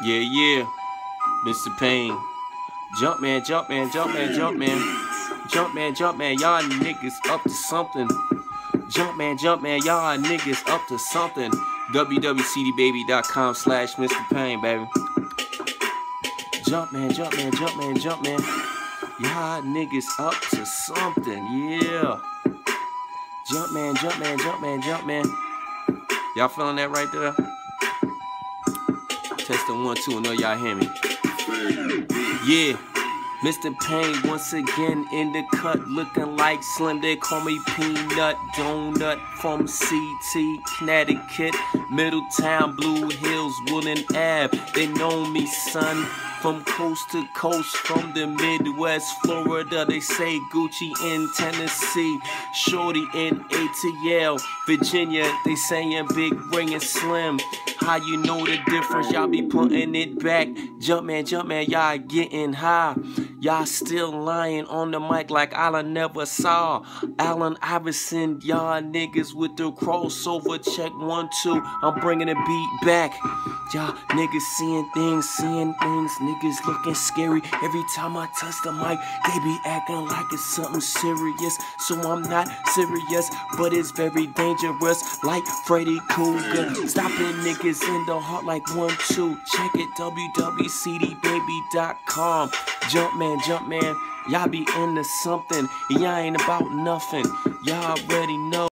Yeah, yeah, Mr. Pain. Jumpman, Jumpman, Jumpman, Jumpman. Jumpman, Jumpman, y'all niggas up to something. Jumpman, Jumpman, y'all niggas up to something. wwcdbaby.com/Mr. Pain, baby. Jumpman, Jumpman, Jumpman, Jumpman. Y'all niggas up to something, yeah. Jumpman, Jumpman, Jumpman, Jumpman. Y'all feeling that right there? Testing 1, 2, I know y'all hear me. Yeah, Mr. Pain once again in the cut, looking like Slim. They call me Peanut Donut from CT, Connecticut, Middletown, Blue Hills, Woodland Ave. They know me, son. From coast to coast, from the Midwest, Florida, they say Gucci in Tennessee, Shorty in ATL, Virginia, they saying Big Ring and Slim. How you know the difference? Y'all be putting it back. Jumpman, Jumpman, y'all getting high. Y'all still lying on the mic like I never saw. Allen Iverson, y'all niggas with the crossover. Check 1, 2, I'm bringing the beat back. Y'all niggas seeing things, niggas looking scary. Every time I touch the mic, they be acting like it's something serious. So I'm not serious, but it's very dangerous, like Freddy Krueger. Stopping niggas in the heart like 1, 2. Check it, wwcdbaby.com. Jumpman, Jumpman, y'all be into something. Y'all ain't about nothing. Y'all already know.